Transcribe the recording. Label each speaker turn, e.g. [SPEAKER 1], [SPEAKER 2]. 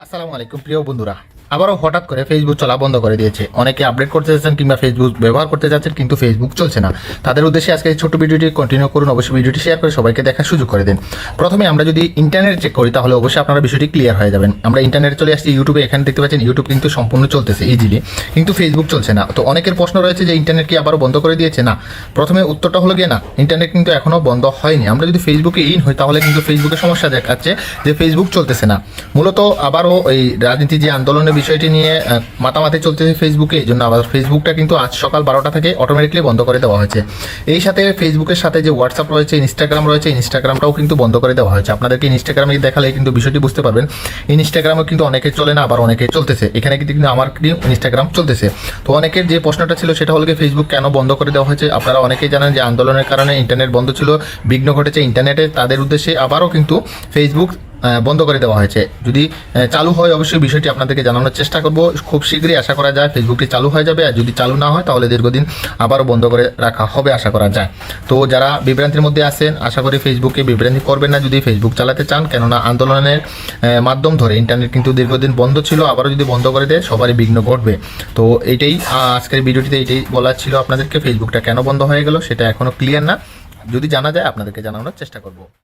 [SPEAKER 1] আসসালামু আলাইকুম প্রিয় বন্ধুরা, আবারও হঠাৎ করে ফেসবুক চলা বন্ধ করে দিয়েছে। অনেকে আপডেট করতে যাচ্ছেন কিংবা ফেসবুক ব্যবহার করতে যাচ্ছেন, কিন্তু ফেসবুক চলছে না। তাদের উদ্দেশ্যে আজকে এই ছোট্ট ভিডিওটি কন্টিনিউ করুন। অবশ্যই ভিডিওটি শেয়ার করে সবাইকে দেখার সুযোগ করে দিন। প্রথমে আমরা যদি ইন্টারনেট চেক করি তাহলে অবশ্যই আপনারা বিষয়টি ক্লিয়ার হয়ে যাবেন। আমরা ইন্টারনেটে চলে আসছি ইউটিউবে, এখানে দেখতে পাচ্ছেন ইউটিউব কিন্তু সম্পূর্ণ চলতেছে ইজিলি, কিন্তু ফেসবুক চলছে না। তো অনেকের প্রশ্ন রয়েছে যে ইন্টারনেট কি আবারও বন্ধ করে দিয়েছে? না, প্রথমে উত্তরটা হলো গিয়ে না, ইন্টারনেট কিন্তু এখনও বন্ধ হয়নি। আমরা যদি ফেসবুকে ইন হই তাহলে কিন্তু ফেসবুকের সমস্যা দেখাচ্ছে যে ফেসবুক চলতেছে না। মূলত আবারও এই রাজনীতি যে আন্দোলনের বিষয়টি নিয়ে মাতামাতি চলতেছে ফেসবুকে, এই জন্য আবার ফেসবুকটা কিন্তু আজ সকাল 12টা থেকে অটোমেটিকলি বন্ধ করে দেওয়া হয়েছে। এই সাথে ফেসবুকের সাথে যে হোয়াটসঅ্যাপ রয়েছে, ইনস্টাগ্রাম রয়েছে, ইনস্টাগ্রামটাও কিন্তু বন্ধ করে দেওয়া হয়েছে। আপনাদেরকে ইনস্টাগ্রামে দেখালে কিন্তু বিষয়টি বুঝতে পারবেন। ইনস্টাগ্রামও কিন্তু অনেকে চলে না, আবার অনেকে চলতেছে। এখানে কিন্তু আমার ইনস্টাগ্রাম চলতেছে। তো অনেকের যে প্রশ্নটা ছিল সেটা হলো ফেসবুক কেন বন্ধ করে দেওয়া হয়েছে। আপনারা অনেকেই জানেন যে আন্দোলনের কারণে ইন্টারনেট বন্ধ ছিল, বিঘ্ন ঘটেছে ইন্টারনেটে। তাদের উদ্দেশ্যে আবারও কিন্তু ফেসবুক বন্ধ করে দেওয়া হয়েছে। যদি চালু হয় অবশ্যই বিষয়টি আপনাদেরকে জানানোর চেষ্টা করব। খুব শীঘ্রই আশা করা যায় ফেসবুকটি চালু হয়ে যাবে, আর যদি চালু না হয় তাহলে দীর্ঘদিন আবারও বন্ধ করে রাখা হবে আশা করা যায়। তো যারা বিভ্রান্তির মধ্যে আছেন, আশা করি ফেসবুকে বিভ্রান্তি করবেন না যদি ফেসবুক চালাতে চান, কেননা আন্দোলনের মাধ্যম ধরে ইন্টারনেট কিন্তু দীর্ঘদিন বন্ধ ছিল। আবারও যদি বন্ধ করে দেয় সবারই বিঘ্ন ঘটবে। তো এইটাই আজকের ভিডিওটিতে এইটাই বলার ছিল আপনাদেরকে। ফেসবুকটা কেন বন্ধ হয়ে গেল সেটা এখনও ক্লিয়ার না, যদি জানা যায় আপনাদেরকে জানানোর চেষ্টা করব।